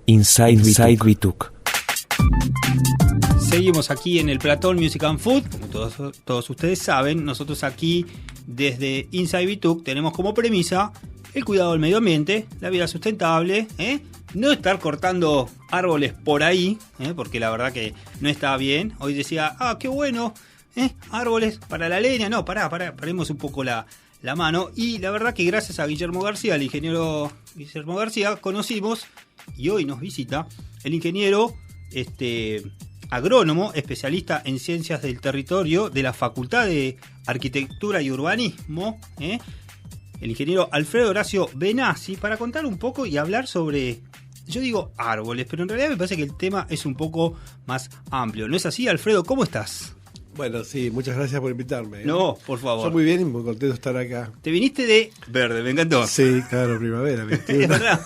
Inside Bituk. Seguimos aquí en el Platón Music and Food. Como todos ustedes saben, nosotros aquí desde Inside Bituk tenemos como premisa el cuidado del medio ambiente, la vida sustentable, no estar cortando árboles por ahí, porque la verdad que no está bien. Hoy decía, qué bueno, árboles para la leña. No, paremos un poco la mano. Y la verdad que gracias a Guillermo García, el ingeniero Guillermo García, conocimos y hoy nos visita el ingeniero agrónomo, especialista en ciencias del territorio de la Facultad de Arquitectura y Urbanismo, el ingeniero Alfredo Horacio Benassi, para contar un poco y hablar sobre, yo digo árboles, pero en realidad me parece que el tema es un poco más amplio. ¿No es así, Alfredo? ¿Cómo estás? Bueno, sí, muchas gracias por invitarme. No, por favor. Estoy muy bien y muy contento de estar acá. Te viniste de verde, me encantó. Sí, claro, primavera. Es verdad.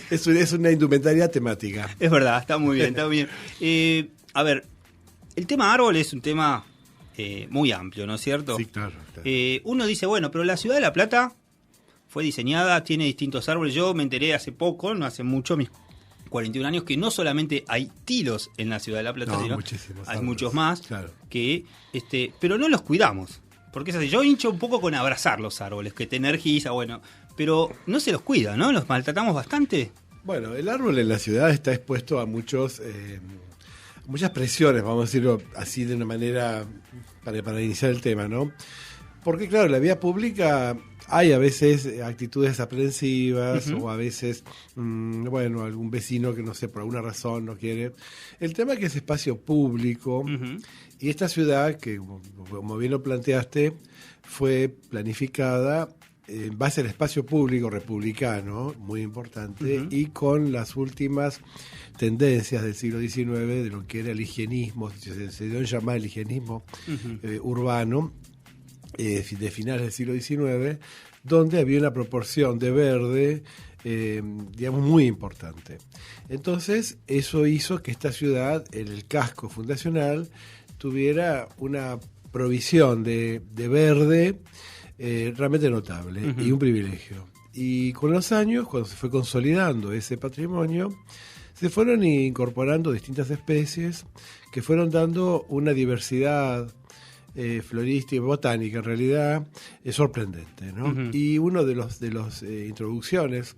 Es una indumentaria temática. Es verdad, está muy bien, está muy bien. A ver, el tema árbol es un tema muy amplio, ¿no es cierto? Sí, claro. Uno dice, bueno, pero la ciudad de La Plata fue diseñada, tiene distintos árboles. Yo me enteré hace poco, no hace mucho, mis 41 años, que no solamente hay tilos en la ciudad de La Plata, sino hay muchos más, claro, que pero no los cuidamos. Porque es así, yo hincho un poco con abrazar los árboles, que te energiza, bueno, pero no se los cuida, ¿no? Los maltratamos bastante. Bueno, el árbol en la ciudad está expuesto a muchas presiones, vamos a decirlo así de una manera para iniciar el tema, ¿no? Porque claro, en la vía pública hay a veces actitudes aprensivas, o a veces, algún vecino que no sé, por alguna razón no quiere. El tema es que es espacio público, y esta ciudad, que como bien lo planteaste, fue planificada en base al espacio público republicano, muy importante, y con las últimas tendencias del siglo XIX de lo que era el higienismo, se dio en llamar el higienismo urbano, de finales del siglo XIX, donde había una proporción de verde, muy importante. Entonces, eso hizo que esta ciudad, en el casco fundacional, tuviera una provisión de verde realmente notable, y un privilegio. Y con los años, cuando se fue consolidando ese patrimonio, se fueron incorporando distintas especies que fueron dando una diversidad florística y botánica, en realidad, es sorprendente, ¿no? Y uno de los introducciones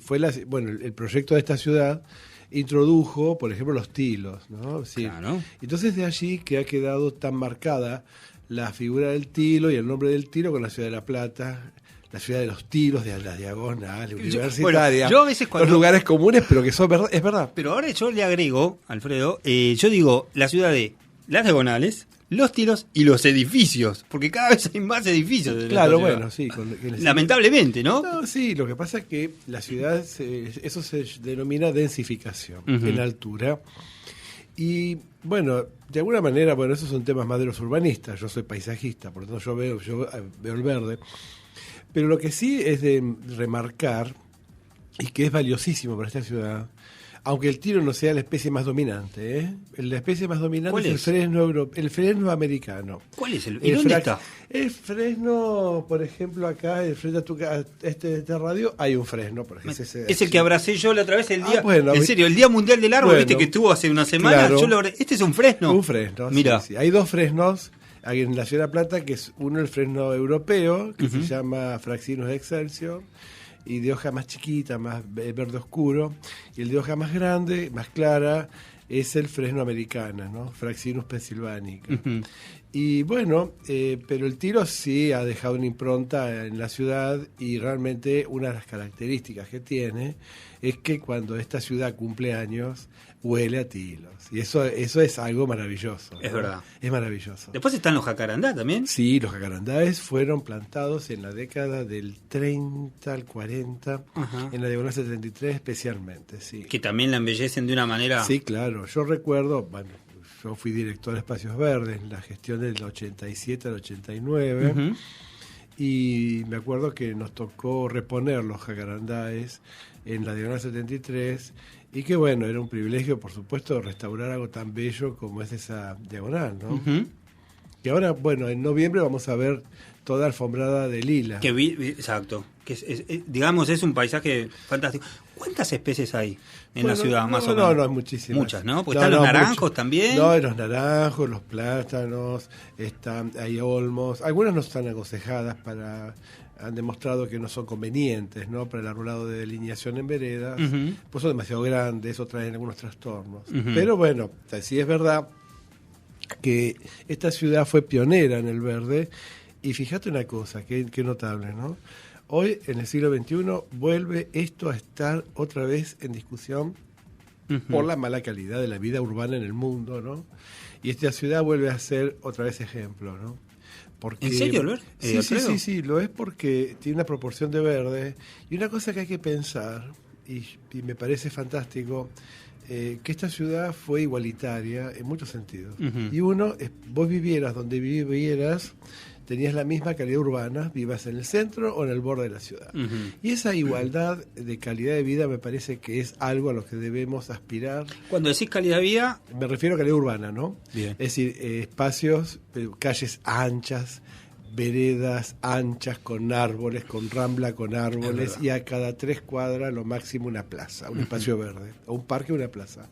fue el proyecto de esta ciudad introdujo, por ejemplo, los tilos, ¿no? Sí. Claro. Entonces de allí que ha quedado tan marcada la figura del tilo y el nombre del tilo con la ciudad de La Plata, la ciudad de los tilos, de la diagonal, universitaria, yo a veces los lugares comunes, pero que son verdad, es verdad. Pero ahora yo le agrego, Alfredo, yo digo la ciudad de las diagonales, los tilos y los edificios, porque cada vez hay más edificios. Claro, bueno, sí. Lamentablemente, ¿no? No, sí, lo que pasa es que la ciudad, eso se denomina densificación en altura. Y bueno, de alguna manera, esos son temas más de los urbanistas. Yo soy paisajista, por lo tanto yo veo el verde. Pero lo que sí es de remarcar, y que es valiosísimo para esta ciudad, aunque el tilo no sea la especie más dominante, la especie más dominante es el fresno americano. ¿Cuál es ¿Y dónde está? El fresno, por ejemplo, acá, frente a este radio, hay un fresno. Por ejemplo, es el que abracé yo la otra vez el día. En serio, el Día Mundial del Árbol, viste que estuvo hace una semana. Claro, este es un fresno. Un fresno, mira. Sí. Hay dos fresnos aquí en la ciudad de La Plata, que es uno el fresno europeo, que se llama Fraxinus excelsior, y de hoja más chiquita, más verde oscuro, y el de hoja más grande, más clara, es el fresno americana, ¿no? Fraxinus pennsylvanica. Y pero el tilo sí ha dejado una impronta en la ciudad, y realmente una de las características que tiene es que cuando esta ciudad cumple años, huele a tilos. Y eso es algo maravilloso, ¿no? Es verdad. Es maravilloso. Después están los jacarandá también. Sí, los jacarandáes fueron plantados en la década del 30 al 40, en la diagonal 73 especialmente, sí. Que también la embellecen de una manera... Sí, claro. Yo recuerdo, yo fui director de Espacios Verdes en la gestión del 87 al 89, y me acuerdo que nos tocó reponer los jacarandáes en la diagonal 73, y que era un privilegio, por supuesto, restaurar algo tan bello como es esa diagonal, ¿no? Que ahora, en noviembre vamos a ver toda alfombrada de lila. Exacto. Que digamos, es un paisaje fantástico. ¿Cuántas especies hay en la ciudad, más o menos? No, hay muchísimas. Muchas, ¿no? Porque están los naranjos también. No, los naranjos, los plátanos, hay olmos. Algunas no están aconsejadas han demostrado que no son convenientes, ¿no? Para el arbolado de delineación en veredas, pues son demasiado grandes o traen algunos trastornos. Pero bueno, sí es verdad que esta ciudad fue pionera en el verde, y fíjate una cosa, qué notable, ¿no? Hoy, en el siglo XXI, vuelve esto a estar otra vez en discusión por la mala calidad de la vida urbana en el mundo, ¿no? Y esta ciudad vuelve a ser otra vez ejemplo, ¿no? Porque, ¿en serio, Albert? Sí, lo es porque tiene una proporción de verde. Y una cosa que hay que pensar, y me parece fantástico, que esta ciudad fue igualitaria en muchos sentidos. Y vos vivieras donde vivieras, tenías la misma calidad urbana, vivas en el centro o en el borde de la ciudad. Y esa igualdad de calidad de vida me parece que es algo a lo que debemos aspirar. Cuando decís calidad de vida... Me refiero a calidad urbana, ¿no? Bien. Es decir, espacios, calles anchas, veredas anchas con árboles, con rambla con árboles, y a cada 3 cuadras lo máximo una plaza, un espacio verde, o un parque o una plaza.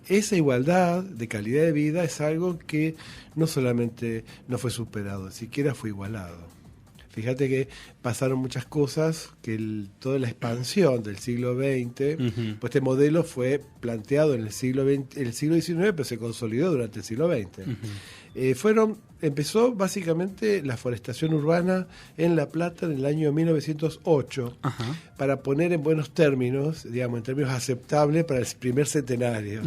Esa igualdad de calidad de vida es algo que no solamente no fue superado, siquiera fue igualado. Fíjate que pasaron muchas cosas, que toda la expansión del siglo XX, pues este modelo fue planteado en el siglo XIX, pero se consolidó durante el siglo XX. Empezó básicamente la forestación urbana en La Plata en el año 1908, para poner en buenos términos, digamos, en términos aceptables para el primer centenario.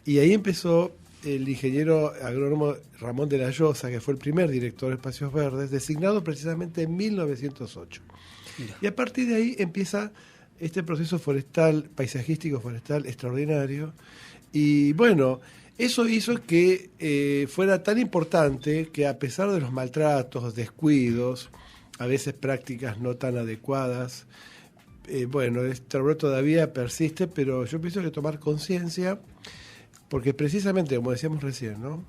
Y ahí empezó el ingeniero agrónomo Ramón de la Llosa, que fue el primer director de Espacios Verdes, designado precisamente en 1908. Mira. Y a partir de ahí empieza este proceso forestal, paisajístico forestal extraordinario. Y bueno, eso hizo que fuera tan importante que, a pesar de los maltratos, descuidos, a veces prácticas no tan adecuadas, este error todavía persiste, pero yo pienso que tomar conciencia, porque precisamente, como decíamos recién, ¿no?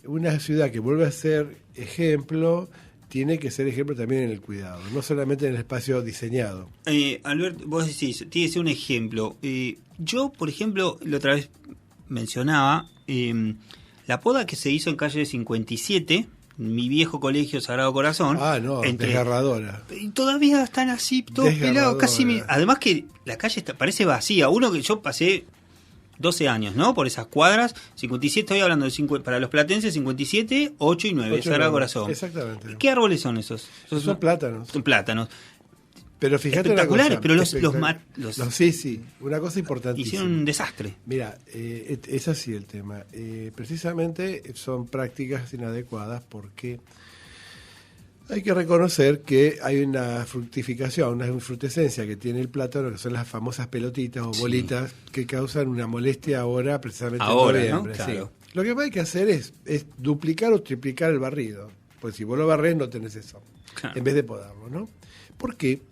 Una ciudad que vuelve a ser ejemplo tiene que ser ejemplo también en el cuidado, no solamente en el espacio diseñado. Albert, vos decís, tiene que ser un ejemplo. Yo, por ejemplo, la otra vez mencionaba la poda que se hizo en calle 57, mi viejo colegio Sagrado Corazón. Desgarradora. Todavía están así, todos pelados, casi. Además que la calle parece vacía. Uno que yo pasé 12 años, ¿no? Por esas cuadras. 57, estoy hablando de para los platenses, 57, 8 y 9, Sagrado Corazón. Exactamente. ¿Qué árboles son esos? Son plátanos. Son plátanos. Pero fíjate espectaculares, pero sí, una cosa importantísima. Hicieron un desastre. Mira, es así el tema. Precisamente son prácticas inadecuadas, porque hay que reconocer que hay una fructificación, una infrutescencia que tiene el plátano, que son las famosas pelotitas o bolitas que causan una molestia ahora, precisamente en noviembre. ¿No? Claro. Sí. Lo que hay que hacer es duplicar o triplicar el barrido. Pues si vos lo barrés no tenés eso, en vez de podarlo, ¿no? ¿Por qué?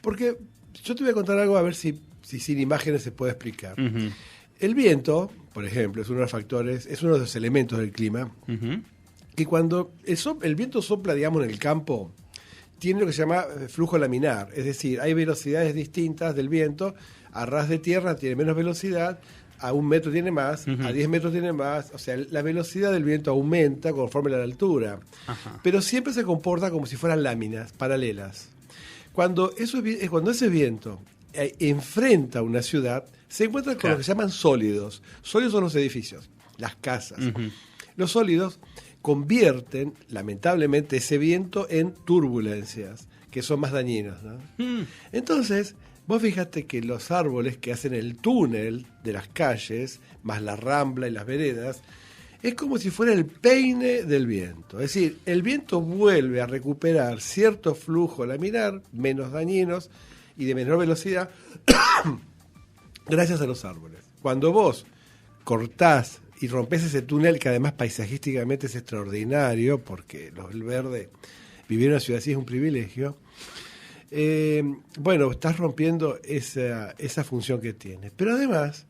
Porque yo te voy a contar algo, a ver si sin imágenes se puede explicar. El viento, por ejemplo, es uno de los factores, es uno de los elementos del clima, que cuando el viento sopla, digamos, en el campo, tiene lo que se llama flujo laminar, es decir, hay velocidades distintas del viento. A ras de tierra tiene menos velocidad, a 1 metro tiene más, a 10 metros tiene más, o sea, la velocidad del viento aumenta conforme a la altura, pero siempre se comporta como si fueran láminas paralelas. Cuando ese viento enfrenta una ciudad, se encuentra con lo que se llaman sólidos. Sólidos son los edificios, las casas. Los sólidos convierten, lamentablemente, ese viento en turbulencias, que son más dañinas, ¿no? Entonces, vos fíjate que los árboles que hacen el túnel de las calles, más la rambla y las veredas, es como si fuera el peine del viento. Es decir, el viento vuelve a recuperar cierto flujo laminar, menos dañinos y de menor velocidad, gracias a los árboles. Cuando vos cortás y rompés ese túnel, que además paisajísticamente es extraordinario, porque el verde, vivir en una ciudad así es un privilegio, estás rompiendo esa función que tiene. Pero además,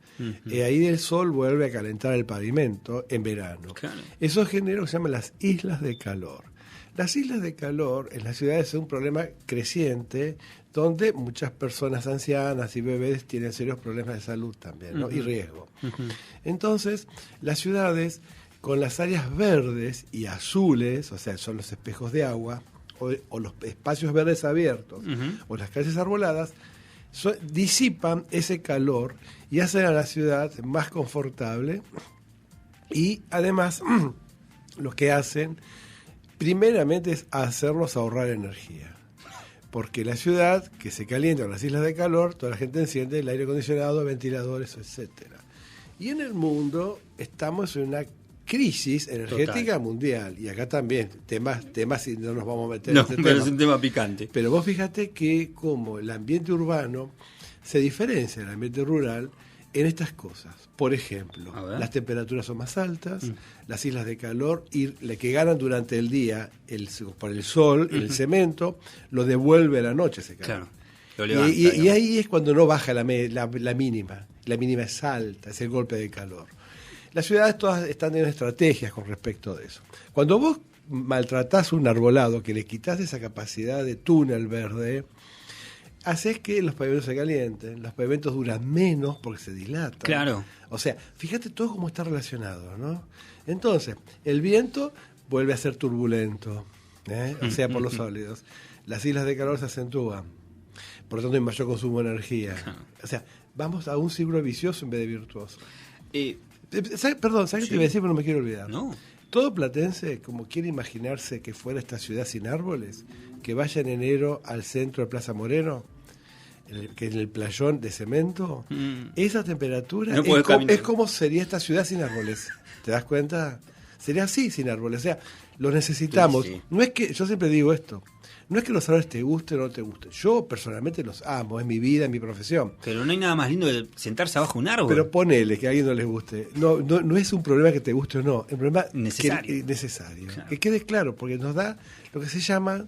ahí el sol vuelve a calentar el pavimento en verano. Claro. Eso genera lo que se llaman las islas de calor. Las islas de calor en las ciudades son un problema creciente donde muchas personas ancianas y bebés tienen serios problemas de salud también, ¿no? Y riesgo. Entonces, las ciudades con las áreas verdes y azules, o sea, son los espejos de agua, o los espacios verdes abiertos, o las calles arboladas, disipan ese calor y hacen a la ciudad más confortable. Y además, lo que hacen, primeramente, es hacernos ahorrar energía. Porque la ciudad, que se calienta en las islas de calor, toda la gente enciende el aire acondicionado, ventiladores, etcétera. Y en el mundo estamos en una crisis energética mundial. Y acá también, temas y no nos vamos a meter en este pero tema. Es un tema picante. Pero vos fíjate que como el ambiente urbano se diferencia del ambiente rural en estas cosas. Por ejemplo, las temperaturas son más altas, las islas de calor, y la que ganan durante el día por el sol, el cemento, lo devuelve a la noche ese calor. Claro, lo levanta, y ahí es cuando no baja la mínima. La mínima es alta, es el golpe de calor. Las ciudades todas están en estrategias con respecto a eso. Cuando vos maltratás un arbolado, que le quitas esa capacidad de túnel verde, haces que los pavimentos se calienten, los pavimentos duran menos porque se dilatan. Claro. O sea, fíjate todo cómo está relacionado, ¿no? Entonces, el viento vuelve a ser turbulento, o sea, por los sólidos. Las islas de calor se acentúan, por lo tanto hay mayor consumo de energía. O sea, vamos a un ciclo vicioso en vez de virtuoso. Perdón, ¿sabes qué te iba a decir? Pero no me quiero olvidar. No. Todo platense, como quiere imaginarse que fuera esta ciudad sin árboles, que vaya en enero al centro de Plaza Moreno, que en el playón de cemento, esa temperatura es como sería esta ciudad sin árboles. ¿Te das cuenta? Sería así sin árboles. O sea, lo necesitamos. Sí. No es que, yo siempre digo esto, no es que los árboles te gusten o no te gusten. Yo personalmente los amo, es mi vida, es mi profesión. Pero no hay nada más lindo que sentarse abajo de un árbol. Pero ponele que a alguien no les guste. No es un problema que te guste o no. El problema necesario. Necesario. Claro. Que quede claro, porque nos da lo que se llama,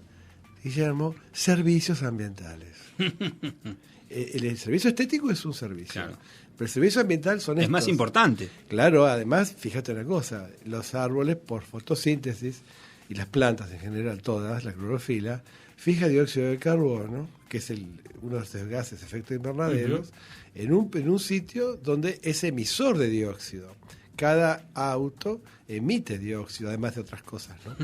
Guillermo, servicios ambientales. El servicio estético es un servicio. Claro. Pero el servicio ambiental son estos. Es más importante. Claro, además, fíjate una cosa, los árboles por fotosíntesis y las plantas en general, todas, la clorofila, fija dióxido de carbono, que es uno de los gases efecto invernaderos, en un sitio donde es emisor de dióxido. Cada auto emite dióxido, además de otras cosas, ¿no?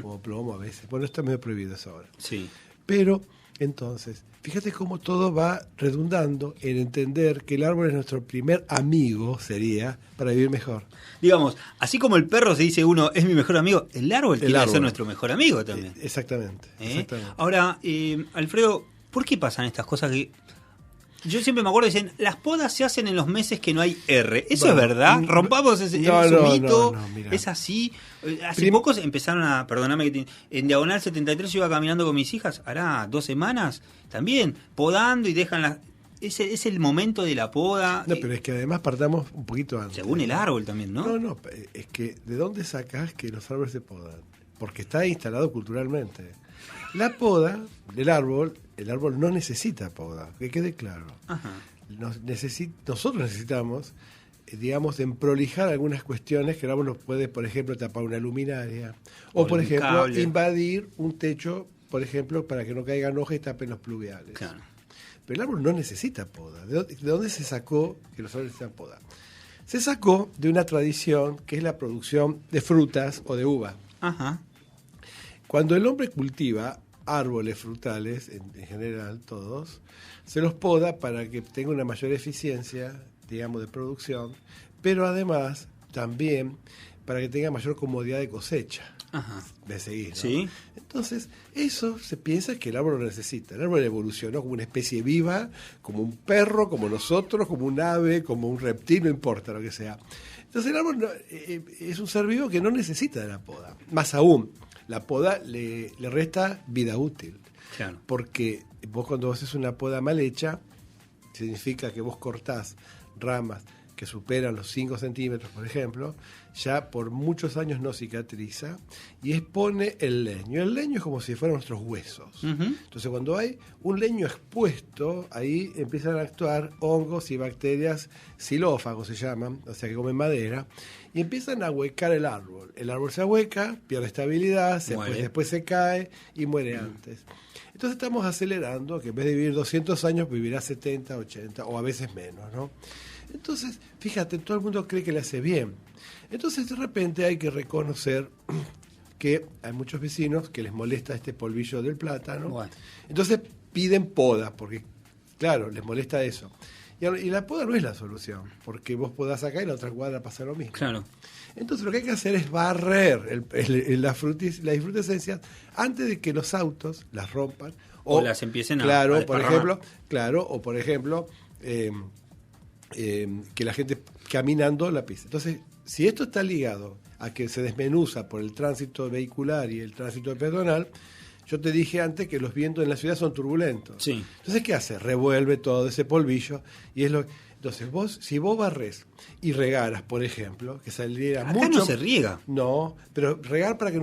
Como plomo a veces. Bueno, esto es medio prohibido eso ahora. Sí. Pero, entonces, fíjate cómo todo va redundando en entender que el árbol es nuestro primer amigo, sería, para vivir mejor. Digamos, así como el perro se dice uno, es mi mejor amigo, el árbol tiene que ser nuestro mejor amigo también. Exactamente. Ahora, Alfredo, ¿por qué pasan estas cosas que... Yo siempre me acuerdo, dicen, las podas se hacen en los meses que no hay R. ¿Eso es verdad? Rompamos ese mito. Es así. Hace pocos empezaron a... Perdóname, que en Diagonal 73 yo iba caminando con mis hijas, hará 2 semanas, también, podando y dejan las... Es el momento de la poda. No, pero es que además partamos un poquito antes. Según el árbol también, ¿no? No, es que ¿de dónde sacás que los árboles se podan? Porque está instalado culturalmente. La poda del árbol, el árbol no necesita poda, que quede claro. Ajá. Nosotros necesitamos, digamos, prolijar algunas cuestiones que el árbol nos puede, por ejemplo, tapar una luminaria, o por ejemplo, invadir un techo, por ejemplo, para que no caigan hojas y tapen los pluviales. Claro. Pero el árbol no necesita poda. ¿De dónde se sacó que los árboles necesitan poda? Se sacó de una tradición que es la producción de frutas o de uva. Ajá. Cuando el hombre cultiva árboles frutales, en general todos, se los poda para que tenga una mayor eficiencia, digamos, de producción, pero además también para que tenga mayor comodidad de cosecha. Ajá. De seguir, ¿no? Sí. Entonces, eso se piensa que el árbol lo necesita. El árbol evolucionó como una especie viva, como un perro, como nosotros, como un ave, como un reptil, no importa lo que sea. Entonces, el árbol es un ser vivo que no necesita de la poda. Más aún, la poda le resta vida útil. Claro. Porque vos cuando haces una poda mal hecha, significa que vos cortás ramas que superan los 5 centímetros, por ejemplo, ya por muchos años no cicatriza y expone el leño. El leño es como si fueran nuestros huesos. Entonces cuando hay un leño expuesto, ahí empiezan a actuar hongos y bacterias xilófagos se llaman, o sea que comen madera, y empiezan a ahuecar el árbol. El árbol se ahueca, pierde estabilidad, después se cae y muere antes. Entonces estamos acelerando que en vez de vivir 200 años vivirá 70, 80 o a veces menos, ¿no? Entonces, fíjate, todo el mundo cree que le hace bien. Entonces, de repente hay que reconocer que hay muchos vecinos que les molesta este polvillo del plátano. Bueno. Entonces piden poda, porque, claro, les molesta eso. Y la poda no es la solución, porque vos podás acá y la otra cuadra pasa lo mismo. Claro. Entonces lo que hay que hacer es barrer las frutescencias antes de que los autos las rompan. O las empiecen a por ejemplo, que la gente caminando la pisa. Entonces, si esto está ligado a que se desmenuza por el tránsito vehicular y el tránsito peatonal, yo te dije antes que los vientos en la ciudad son turbulentos. Sí. Entonces, ¿qué hace? Revuelve todo ese polvillo y es lo. Entonces, si vos barres y regaras, por ejemplo, que saliera acá mucho. No se riega. No, pero regar para que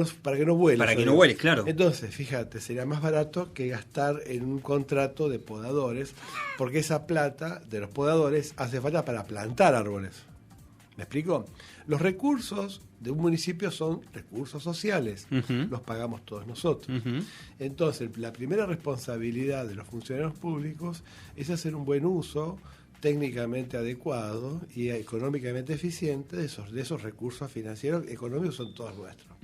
no vuele. Para que no vuele, claro. Entonces, fíjate, sería más barato que gastar en un contrato de podadores, porque esa plata de los podadores hace falta para plantar árboles. ¿Me explico? Los recursos de un municipio son recursos sociales, los pagamos todos nosotros. Entonces, la primera responsabilidad de los funcionarios públicos es hacer un buen uso técnicamente adecuado y económicamente eficiente de esos recursos financieros, económicos son todos nuestros.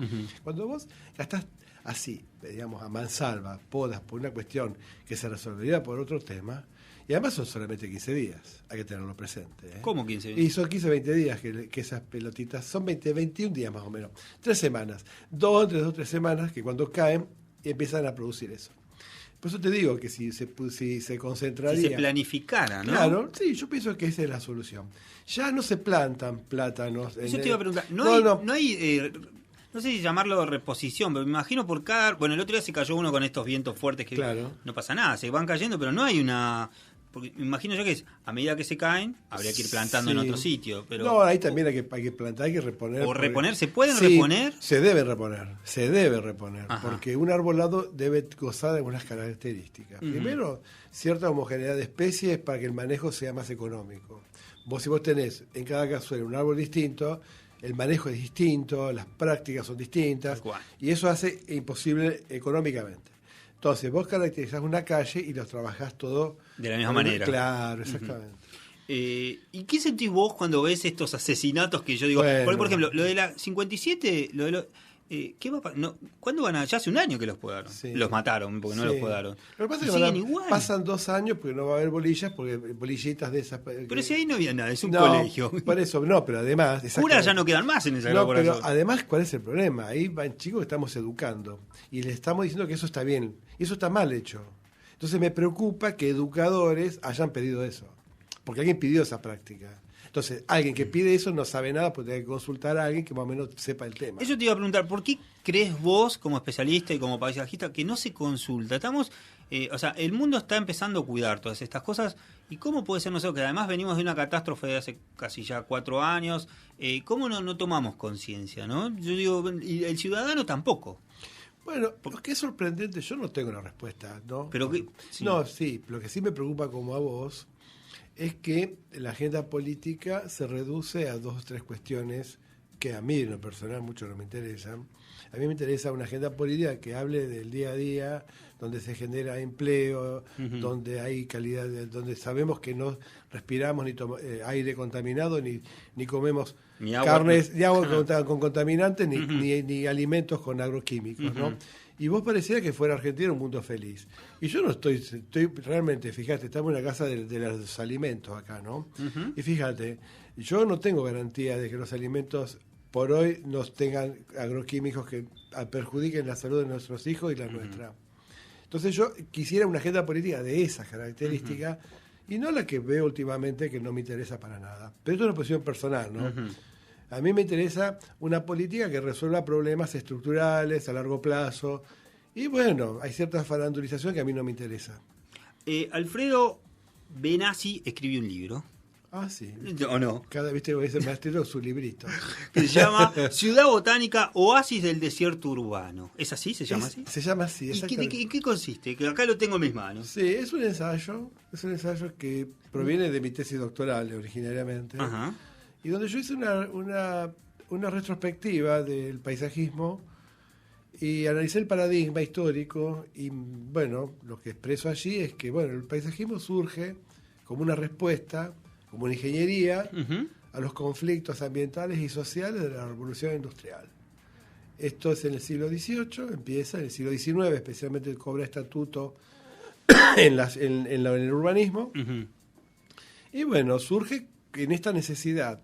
Cuando vos gastás así, digamos, a mansalva, podas por una cuestión que se resolvería por otro tema, y además son solamente 15 días, hay que tenerlo presente. ¿Cómo 15 días? Y son 15, 20 días que esas pelotitas, son 21 días más o menos, 3 semanas, entre 2 o 3 semanas que cuando caen empiezan a producir eso. Por eso te digo que si se concentraría... Si se planificara, ¿no? Claro, sí, yo pienso que esa es la solución. Ya no se plantan plátanos... Yo te iba a preguntar, no hay no sé si llamarlo reposición, pero me imagino por cada... Bueno, el otro día se cayó uno con estos vientos fuertes que no pasa nada, se van cayendo, pero no hay una... Porque me imagino yo que es, a medida que se caen, habría que ir plantando en otro sitio. Pero, no, ahí también hay que plantar, hay que reponer. ¿O reponer? ¿Se pueden reponer? Se debe reponer, porque un arbolado debe gozar de algunas características. Primero, cierta homogeneidad de especies para que el manejo sea más económico. Si vos tenés en cada cazuela un árbol distinto, el manejo es distinto, las prácticas son distintas, y eso hace imposible económicamente. Entonces, vos caracterizás una calle y los trabajás todo... De la misma manera. Claro, exactamente. ¿Y qué sentís vos cuando ves estos asesinatos que yo digo? Bueno. Porque, por ejemplo, lo de la 57, ¿qué va a pasar? No, ¿cuándo van a...? Ya hace un año que los podaron. Sí. Los mataron, porque no los podaron. Lo que pasa es que pasan 2 años porque no va a haber bolillas, porque bolillitas de esas... Pero si ahí no había nada, es un colegio. Por eso, pero además... Curas ya no quedan más en esa corporación. Pero además, ¿cuál es el problema? Ahí van chicos que estamos educando y les estamos diciendo que eso está bien. Y eso está mal hecho. Entonces me preocupa que educadores hayan pedido eso. Porque alguien pidió esa práctica. Entonces, alguien que pide eso no sabe nada porque tiene que consultar a alguien que más o menos sepa el tema. Eso te iba a preguntar, ¿por qué crees vos, como especialista y como paisajista, que no se consulta? Estamos, el mundo está empezando a cuidar todas estas cosas. ¿Y cómo puede ser nosotros, que además venimos de una catástrofe de hace casi ya 4 años, cómo no tomamos conciencia, ¿no? Yo digo, y el ciudadano tampoco. Bueno, porque es sorprendente, yo no tengo una respuesta, ¿no? Pero lo que sí me preocupa como a vos es que la agenda política se reduce a 2 o 3 cuestiones que a mí en lo personal mucho no me interesan. A mí me interesa una agenda política que hable del día a día, donde se genera empleo, donde hay calidad, donde sabemos que no respiramos ni aire contaminado, ni comemos ni carnes, ni agua con contaminantes, ni alimentos con agroquímicos, ¿no? Y vos parecía que fuera Argentina un mundo feliz. Y yo no estoy realmente, fíjate, estamos en la casa de los alimentos acá, ¿no? Y fíjate, yo no tengo garantía de que los alimentos por hoy nos tengan agroquímicos que perjudiquen la salud de nuestros hijos y la nuestra. Entonces yo quisiera una agenda política de esas características y no la que veo últimamente, que no me interesa para nada. Pero esto es una posición personal, ¿no? A mí me interesa una política que resuelva problemas estructurales a largo plazo. Y bueno, hay cierta farandulización que a mí no me interesa. Alfredo Benassi escribió un libro Ah, sí. ¿O no? Cada vez que dice maestro su librito. Que se llama Ciudad Botánica, Oasis del Desierto Urbano. ¿Es así? ¿Se llama así? Se llama así. ¿Y en qué consiste? Que acá lo tengo en mis manos. Sí, es un ensayo que proviene de mi tesis doctoral originariamente. Ajá. Y donde yo hice una retrospectiva del paisajismo y analicé el paradigma histórico. Y bueno, lo que expreso allí es que bueno, el paisajismo surge como una respuesta, como una ingeniería a los conflictos ambientales y sociales de la revolución industrial. Esto es en el siglo XVIII, empieza en el siglo XIX, especialmente cobra estatuto en el urbanismo. Y bueno, surge en esta necesidad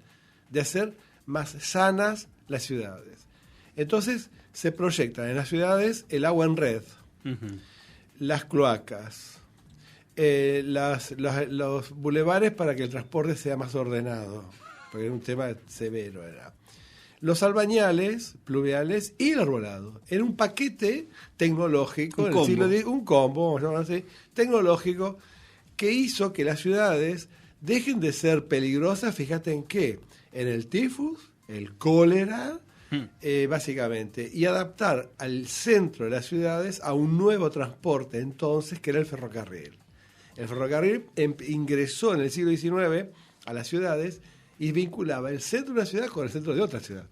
de hacer más sanas las ciudades. Entonces se proyectan en las ciudades el agua en red, las cloacas, los bulevares para que el transporte sea más ordenado, porque era un tema severo, los albañales pluviales y el arbolado. Era un paquete tecnológico, un combo, vamos a llamarlo así, tecnológico, que hizo que las ciudades dejen de ser peligrosas, fíjate en qué, en el tifus, el cólera, básicamente, y adaptar al centro de las ciudades a un nuevo transporte entonces, que era el ferrocarril. El ferrocarril ingresó en el siglo XIX a las ciudades y vinculaba el centro de una ciudad con el centro de otra ciudad.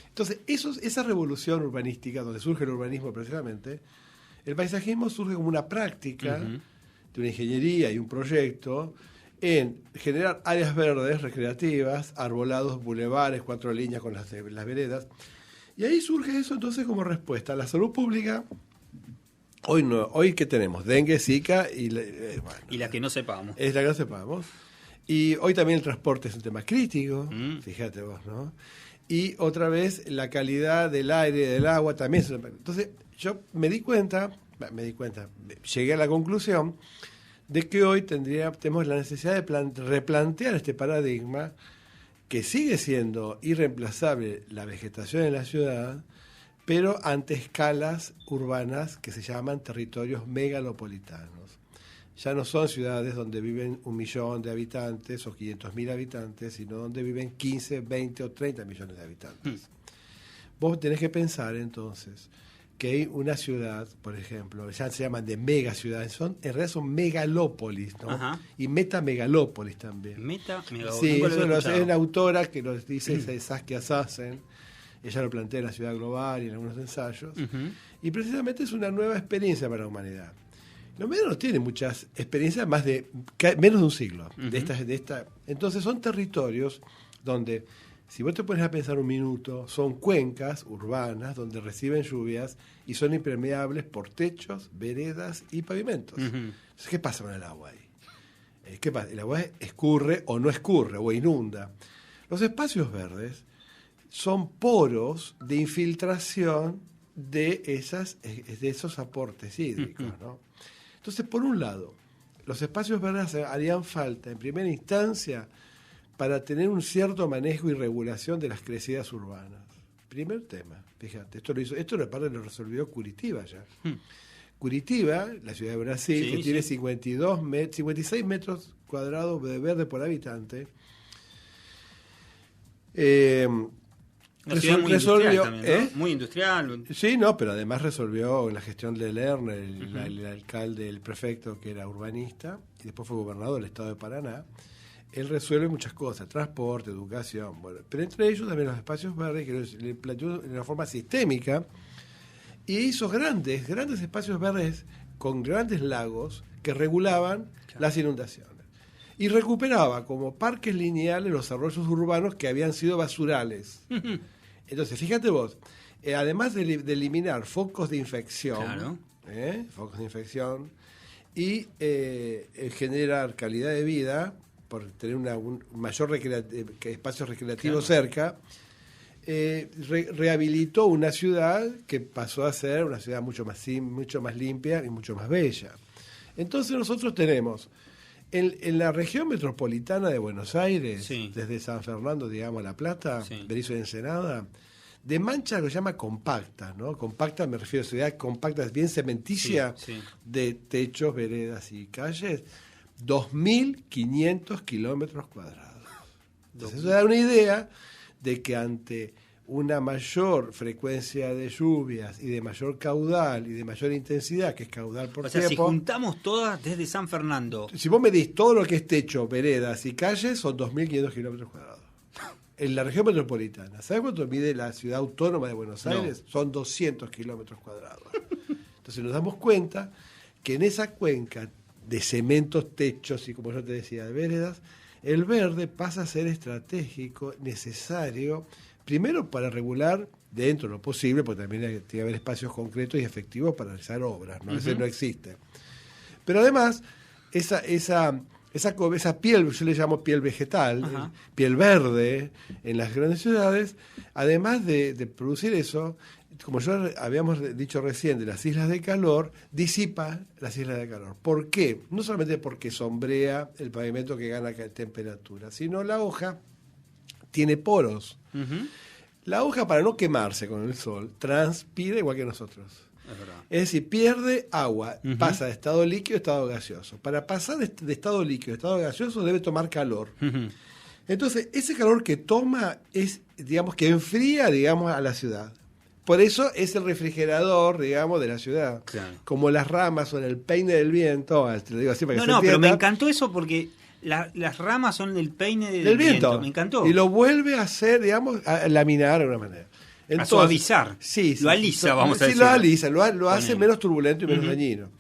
Entonces, esa revolución urbanística, donde surge el urbanismo precisamente, el paisajismo surge como una práctica de una ingeniería y un proyecto en generar áreas verdes, recreativas, arbolados, bulevares, 4 líneas con las veredas. Y ahí surge eso entonces como respuesta a la salud pública. Hoy ¿qué tenemos? Dengue, Zika y la que no sepamos. Es la que no sepamos. Y hoy también el transporte es un tema crítico, fíjate vos, ¿no? Y otra vez la calidad del aire, del agua también es un tema. Entonces yo me di cuenta, llegué a la conclusión de que hoy tenemos la necesidad de replantear este paradigma que sigue siendo irreemplazable la vegetación en la ciudad, pero ante escalas urbanas que se llaman territorios megalopolitanos. Ya no son ciudades donde viven 1 millón de habitantes o 500.000 habitantes, sino donde viven 15, 20 o 30 millones de habitantes. Vos tenés que pensar entonces que hay una ciudad, por ejemplo, ya se llaman de megaciudades, en realidad son megalópolis, ¿no? Ajá. Y metamegalópolis también. Metamegalópolis. Sí, eso es una autora que nos dice Saskia Sassen. Ella lo plantea en la ciudad global y en algunos ensayos. Y precisamente es una nueva experiencia para la humanidad. Los medios no tienen muchas experiencias, menos de un siglo. Entonces son territorios donde, si vos te pones a pensar un minuto, son cuencas urbanas donde reciben lluvias y son impermeables por techos, veredas y pavimentos. Entonces, ¿qué pasa con el agua ahí? ¿Qué pasa? El agua escurre o no escurre o inunda. Los espacios verdes son poros de infiltración de esos aportes hídricos, ¿no? Entonces, por un lado, los espacios verdes harían falta, en primera instancia, para tener un cierto manejo y regulación de las crecidas urbanas. Primer tema, fíjate, esto lo resolvió Curitiba ya. Curitiba, la ciudad de Brasil, que tiene 56 metros cuadrados de verde por habitante, una ciudad muy industrial también, ¿no? Muy industrial. Sí, no, pero además resolvió la gestión de Lerner, el alcalde, el prefecto que era urbanista, y después fue gobernador del estado de Paraná. Él resuelve muchas cosas, transporte, educación, bueno, pero entre ellos también los espacios verdes, que le planteó de una forma sistémica, y hizo grandes espacios verdes con grandes lagos que regulaban las inundaciones. Y recuperaba como parques lineales los arroyos urbanos que habían sido basurales. Entonces, fíjate vos, además de eliminar focos de infección, y generar calidad de vida, por tener un mayor espacio recreativo cerca, rehabilitó una ciudad que pasó a ser una ciudad mucho más limpia y mucho más bella. Entonces nosotros tenemos en la región metropolitana de Buenos Aires, desde San Fernando, digamos, a La Plata, Berisso y Ensenada, de mancha lo llama compacta, ¿no? Compacta me refiero a ciudad compacta, bien cementicia, de techos, veredas y calles, 2.500 kilómetros cuadrados. Entonces eso da una idea de que ante una mayor frecuencia de lluvias y de mayor caudal y de mayor intensidad, que es caudal por tiempo... si juntamos todas desde San Fernando... Si vos medís todo lo que es techo, veredas y calles, son 2.500 kilómetros cuadrados. En la región metropolitana, ¿sabes cuánto mide la ciudad autónoma de Buenos Aires? No. Son 200 kilómetros cuadrados. Entonces nos damos cuenta que en esa cuenca de cementos, techos y, como yo te decía, de veredas, el verde pasa a ser estratégico, necesario... Primero, para regular dentro de lo posible, porque también tiene que haber espacios concretos y efectivos para realizar obras, ¿no? A veces no existe. Pero además, esa piel, yo le llamo piel vegetal, piel verde, en las grandes ciudades, además de producir eso, como ya habíamos dicho recién, de las islas de calor, disipa las islas de calor. ¿Por qué? No solamente porque sombrea el pavimento que gana temperatura, sino la hoja tiene poros. La hoja, para no quemarse con el sol, transpira igual que nosotros. Es decir, pierde agua, pasa de estado líquido a estado gaseoso. Para pasar de estado líquido a estado gaseoso debe tomar calor. Entonces, ese calor que toma es, digamos, que enfría, digamos, a la ciudad. Por eso es el refrigerador, digamos, de la ciudad. Claro. Como las ramas son el peine del viento, te lo digo así para que se entienda. Pero me encantó eso porque... Las ramas son el peine del viento. Me encantó. Y lo vuelve a hacer, digamos, a laminar de alguna manera. Entonces, a suavizar. Sí, lo alisa, vamos a decir. Sí, lo alisa, lo hace menos turbulento y menos dañino.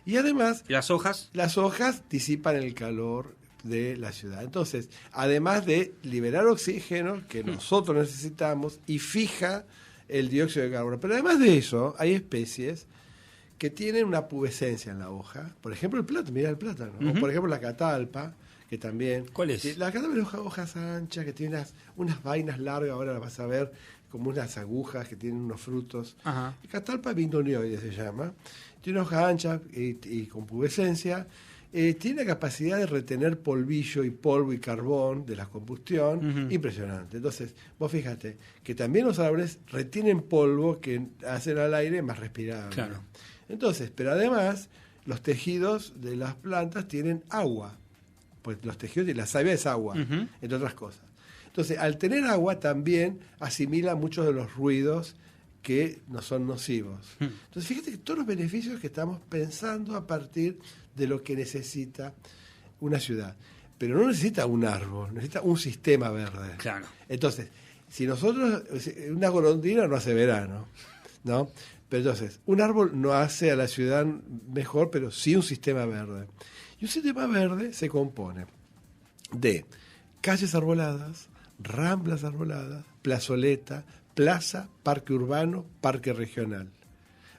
Y además... ¿Las hojas? Las hojas disipan el calor de la ciudad. Entonces, además de liberar oxígeno, que nosotros necesitamos, y fija el dióxido de carbono. Pero además de eso, hay especies que tienen una pubescencia en la hoja. Por ejemplo, el plátano, mira el plátano. O por ejemplo, la catalpa, que también... ¿Cuál es? La catalpa es hojas anchas, que tiene unas vainas largas, ahora las vas a ver, como unas agujas que tienen unos frutos. Catalpa bindonioide se llama. Tiene hojas anchas y con pubescencia. Tiene la capacidad de retener polvillo y polvo y carbón de la combustión, impresionante. Entonces, vos fíjate que también los árboles retienen polvo que hacen al aire más respirable. Claro. Entonces, pero además, los tejidos de las plantas tienen agua. Pues los tejidos y la savia es agua, entre otras cosas. Entonces, al tener agua también asimila muchos de los ruidos que no son nocivos. Entonces, fíjate que todos los beneficios que estamos pensando a partir de lo que necesita una ciudad. Pero no necesita un árbol, necesita un sistema verde. Claro. Entonces, si nosotros, una golondrina no hace verano, ¿no? Pero entonces, un árbol no hace a la ciudad mejor, pero sí un sistema verde. Y un sistema verde se compone de calles arboladas, ramblas arboladas, plazoleta, plaza, parque urbano, parque regional.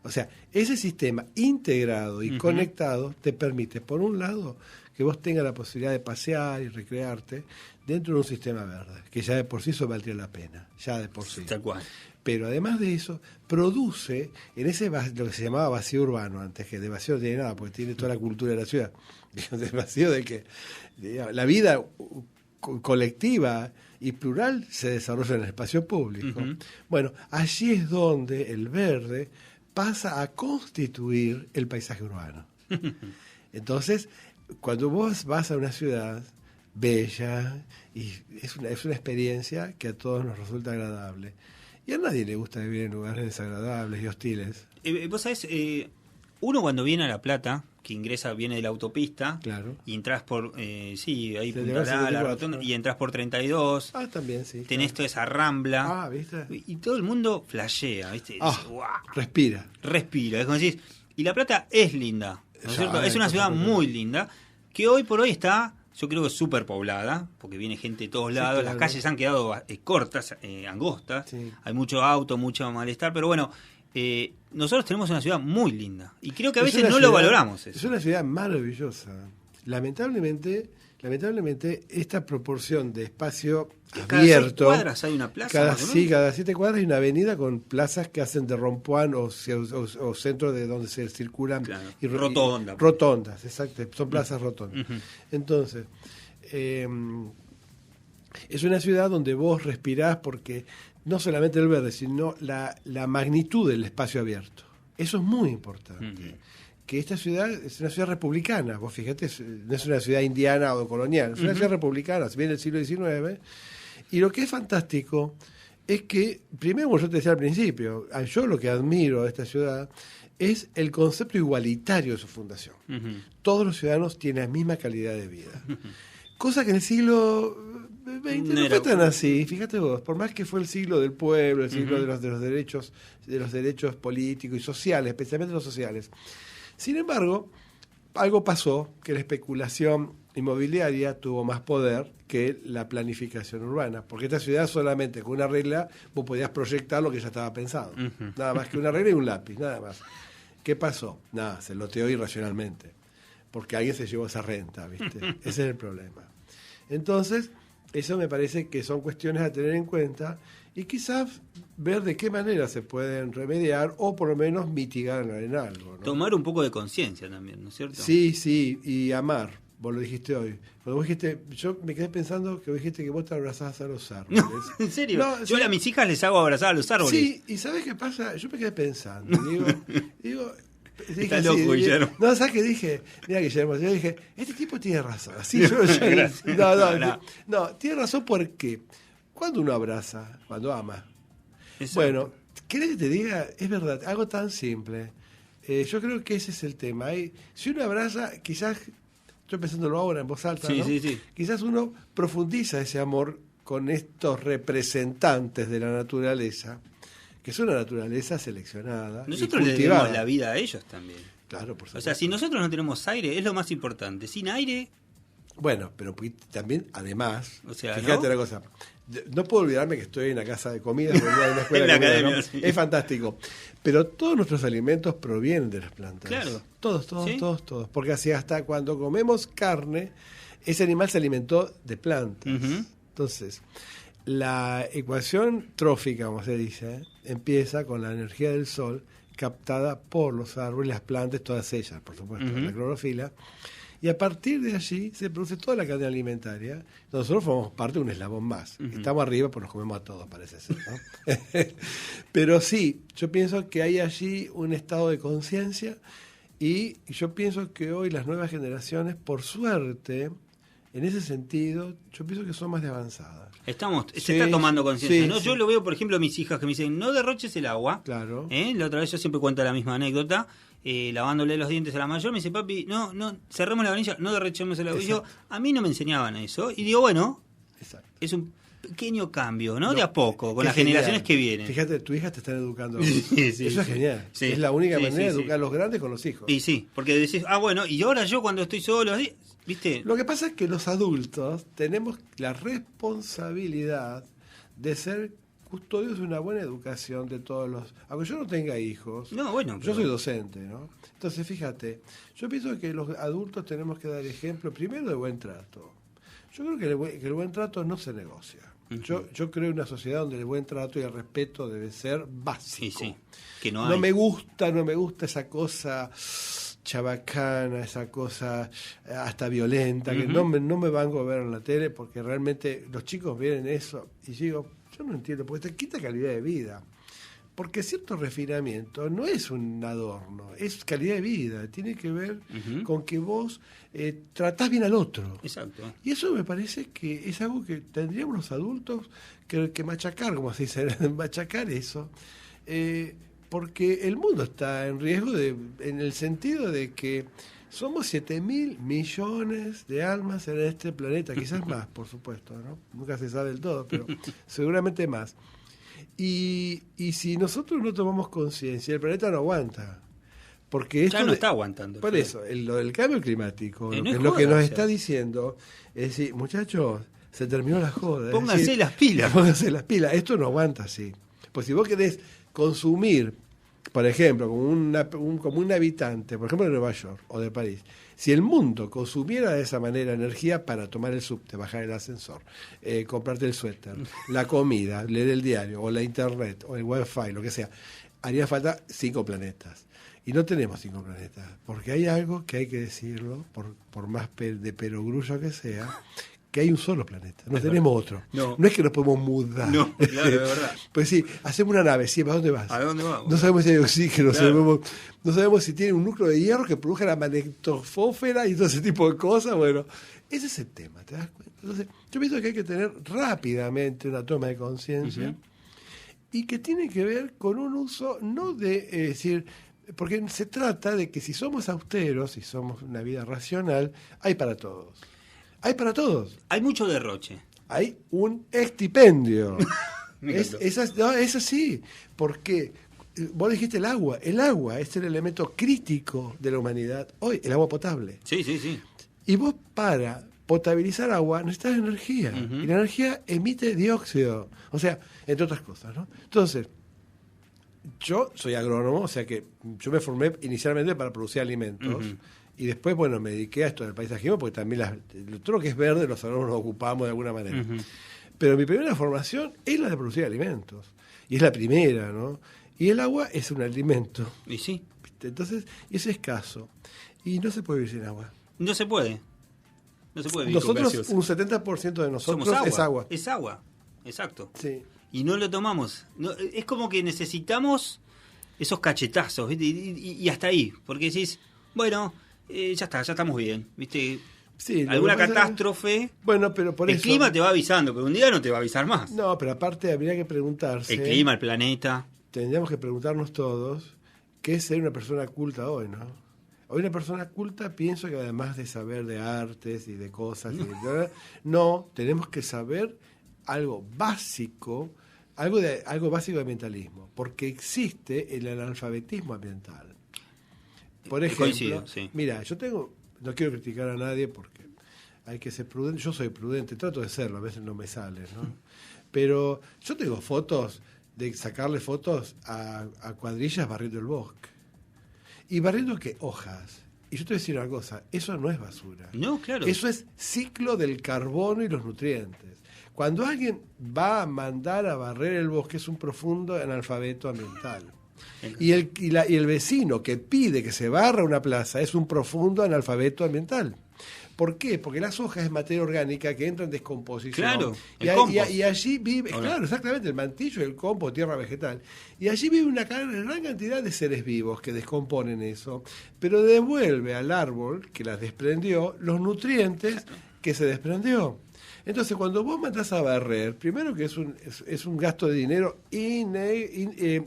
O sea, ese sistema integrado y conectado te permite, por un lado, que vos tengas la posibilidad de pasear y recrearte dentro de un sistema verde, que ya de por sí eso valdría la pena, ya de por sí. Tal cual. Pero además de eso, produce en ese lo que se llamaba vacío urbano, antes que de vacío no tiene nada, porque tiene toda la cultura de la ciudad, de vacío de que digamos, la vida colectiva y plural se desarrolla en el espacio público. Bueno, allí es donde el verde pasa a constituir el paisaje urbano. Entonces, cuando vos vas a una ciudad bella, y es una experiencia que a todos nos resulta agradable. Y a nadie le gusta vivir en lugares desagradables y hostiles. Vos sabés, uno cuando viene a La Plata, que viene de la autopista, claro, y entras por, ahí Punta la Rotonda, y entras por 32. También, sí. Tenés toda esa rambla. ¿Viste? Y todo el mundo flashea, ¿viste? Dice, wow. Respira. Es como decís, y La Plata es linda, ¿no es cierto? Es una ciudad muy linda, que hoy por hoy está, yo creo que súper poblada, porque viene gente de todos lados, claro. Las calles han quedado cortas, angostas, hay mucho auto, mucho malestar, pero bueno, nosotros tenemos una ciudad muy linda y creo que a veces no lo valoramos eso. Es una ciudad maravillosa. Lamentablemente esta proporción de espacio abierto, cada 6 cuadras hay una plaza, cada 7 cuadras hay una avenida con plazas que hacen de rompuán o centros de donde se circulan, claro. Rotondas, exacto, son plazas rotondas. Entonces, es una ciudad donde vos respirás porque no solamente el verde, sino la magnitud del espacio abierto. Eso es muy importante. que esta ciudad es una ciudad republicana. Vos fíjate, no es una ciudad indiana o colonial, es una ciudad republicana, se viene del siglo XIX. Y lo que es fantástico es que, primero, como yo te decía al principio, yo lo que admiro de esta ciudad es el concepto igualitario de su fundación. Todos los ciudadanos tienen la misma calidad de vida. Cosa que en el siglo XX no fue tan así. Fíjate vos, por más que fue el siglo del pueblo, el siglo de los derechos políticos y sociales, especialmente los sociales. Sin embargo, algo pasó, que la especulación inmobiliaria tuvo más poder que la planificación urbana, porque esta ciudad solamente con una regla vos podías proyectar lo que ya estaba pensado. Nada más que una regla y un lápiz, nada más. ¿Qué pasó? Nada, se loteó irracionalmente, porque alguien se llevó esa renta, ¿viste? Ese es el problema. Entonces, eso me parece que son cuestiones a tener en cuenta y quizás ver de qué manera se pueden remediar o por lo menos mitigar en algo, ¿no? Tomar un poco de conciencia también, ¿no es cierto? Sí, y amar. Vos lo dijiste hoy. Cuando vos dijiste, yo me quedé pensando que vos dijiste que vos te abrazabas a los árboles. No, ¿en serio? No, yo a mis hijas les hago abrazar a los árboles. Sí, y ¿sabés qué pasa? Yo me quedé pensando. Digo está loco, Guillermo. No, ¿sabes qué dije? Mira, Guillermo, yo dije, este tipo tiene razón. Así no, tiene razón porque cuando uno abraza, cuando ama. Exacto. Bueno, ¿querés que te diga? Es verdad, algo tan simple. Yo creo que ese es el tema. Si uno abraza, quizás, estoy pensándolo ahora en voz alta, ¿no? Sí. Quizás uno profundiza ese amor con estos representantes de la naturaleza, que es una naturaleza seleccionada. Nosotros le debemos la vida a ellos también. Claro, por supuesto. O sea, si nosotros no tenemos aire, es lo más importante. Sin aire... Bueno, pero también, además, o sea, fíjate una cosa, no puedo olvidarme que estoy en la casa de comida, en una escuela de comida, academia, ¿no? Sí. Es fantástico. Pero todos nuestros alimentos provienen de las plantas. Claro. Todos. Porque así hasta cuando comemos carne, ese animal se alimentó de plantas. Entonces, la ecuación trófica, como se dice, empieza con la energía del sol captada por los árboles, las plantas, todas ellas, por supuesto, la clorofila. Y a partir de allí se produce toda la cadena alimentaria. Nosotros formamos parte de un eslabón más. Estamos arriba, pues nos comemos a todos, parece ser, ¿no? Pero sí, yo pienso que hay allí un estado de conciencia y yo pienso que hoy las nuevas generaciones, por suerte, en ese sentido, yo pienso que son más de avanzadas. Se está tomando conciencia, ¿no? Sí. Yo lo veo, por ejemplo, a mis hijas que me dicen, no derroches el agua. Claro. La otra vez yo siempre cuento la misma anécdota. Lavándole los dientes a la mayor, me dice, papi, no, cerremos la vainilla, no derrechemos el agua. Y yo, a mí no me enseñaban eso. Y digo, bueno, es un pequeño cambio, ¿no? De a poco, con las generaciones que vienen. Fíjate, tu hija te están educando. Sí, eso es genial. Sí. Es la única manera de educar a los grandes con los hijos. Y sí, porque decís, bueno, y ahora yo cuando estoy solo, ¿viste? Lo que pasa es que los adultos tenemos la responsabilidad de ser custodios de una buena educación de todos los... Aunque yo no tenga hijos, yo soy docente, ¿no? Entonces, fíjate, yo pienso que los adultos tenemos que dar ejemplo, primero, de buen trato. Yo creo que el buen trato no se negocia. Yo creo en una sociedad donde el buen trato y el respeto debe ser básico. Sí. Que no me gusta esa cosa chabacana, esa cosa hasta violenta, que no me van a ver en la tele, porque realmente los chicos ven eso y digo, yo no entiendo, porque te quita calidad de vida. Porque cierto refinamiento no es un adorno, es calidad de vida. Tiene que ver con que vos tratás bien al otro. Exacto. Y eso me parece que es algo que tendríamos los adultos que machacar, como se dice, machacar eso. Porque el mundo está en riesgo en el sentido de que somos 7.000 millones de almas en este planeta, quizás más, por supuesto, ¿no? Nunca se sabe del todo, pero seguramente más. Y si nosotros no tomamos conciencia, el planeta no aguanta. Porque esto ya no está aguantando. Por eso, lo del cambio climático, lo que nos está diciendo es decir, muchachos, se terminó la joda. Pónganse las pilas. Pónganse las pilas. Esto no aguanta así. Pues si vos querés consumir, por ejemplo, como un habitante, por ejemplo, de Nueva York o de París, si el mundo consumiera de esa manera energía para tomar el subte, bajar el ascensor, comprarte el suéter, la comida, leer el diario, o la internet, o el wifi, lo que sea, haría falta 5 planetas. Y no tenemos 5 planetas, porque hay algo que hay que decirlo, por más de perogrullo que sea, que hay un solo planeta, no tenemos otro. No es que nos podemos mudar. No, claro, de verdad. Pues sí, hacemos una nave, sí, ¿para dónde vas? ¿A dónde vamos? No sabemos si hay oxígeno, Claro. no sabemos si tiene un núcleo de hierro que produzca la magnetofósfera y todo ese tipo de cosas. Bueno, ese es el tema, ¿te das cuenta? Entonces, yo pienso que hay que tener rápidamente una toma de conciencia y que tiene que ver con un uso, no de decir, porque se trata de que si somos austeros, si somos una vida racional, hay para todos. Hay para todos. Hay mucho derroche. Hay un estipendio. Me es así. Porque vos dijiste el agua. El agua es el elemento crítico de la humanidad. Hoy, el agua potable. Sí, sí, sí. Y vos para potabilizar agua necesitas energía. Y la energía emite dióxido. O sea, entre otras cosas, ¿no? Entonces, yo soy agrónomo, o sea que yo me formé inicialmente para producir alimentos. Y después, bueno, me dediqué a esto del paisajismo, porque también todo lo que es verde los agrónomos nos ocupamos de alguna manera. Pero mi primera formación es la de producir alimentos. Y es la primera, ¿no? Y el agua es un alimento. Y sí. ¿Viste? Entonces, es escaso. Y no se puede vivir sin agua. No se puede. No se puede vivir Nosotros, con gaseosa. un 70% de nosotros Somos agua. es agua. Es agua, exacto. Sí. Y no lo tomamos. No, es como que necesitamos esos cachetazos, ¿viste? Y hasta ahí. Porque decís, bueno, ya está, ya estamos bien, ¿viste? Sí, alguna catástrofe. Bueno, pero por el eso. El clima te va avisando, pero un día no te va a avisar más. No, pero aparte habría que preguntarse. El clima, el planeta. Tendríamos que preguntarnos todos qué es ser una persona culta hoy, ¿no? Hoy una persona culta, pienso que además de saber de artes y de cosas, no, tenemos que saber algo básico, algo básico de ambientalismo, porque existe el analfabetismo ambiental. Por ejemplo, coincido, sí. Mira, no quiero criticar a nadie porque hay que ser prudente, yo soy prudente, trato de serlo, a veces no me sale, ¿no? Pero yo tengo fotos de sacarle fotos a cuadrillas barriendo el bosque. ¿Y barriendo qué? Hojas. Y yo te voy a decir una cosa, eso no es basura. No, claro. Eso es ciclo del carbono y los nutrientes. Cuando alguien va a mandar a barrer el bosque es un profundo analfabeto ambiental. Y el vecino que pide que se barra una plaza es un profundo analfabeto ambiental. ¿Por qué? Porque las hojas es materia orgánica que entra en descomposición. Claro, y allí vive, claro, exactamente, el mantillo, el compost, tierra vegetal. Y allí vive una gran cantidad de seres vivos que descomponen eso, pero devuelve al árbol que las desprendió los nutrientes que se desprendió. Entonces, cuando vos mandás a barrer, primero que es un gasto de dinero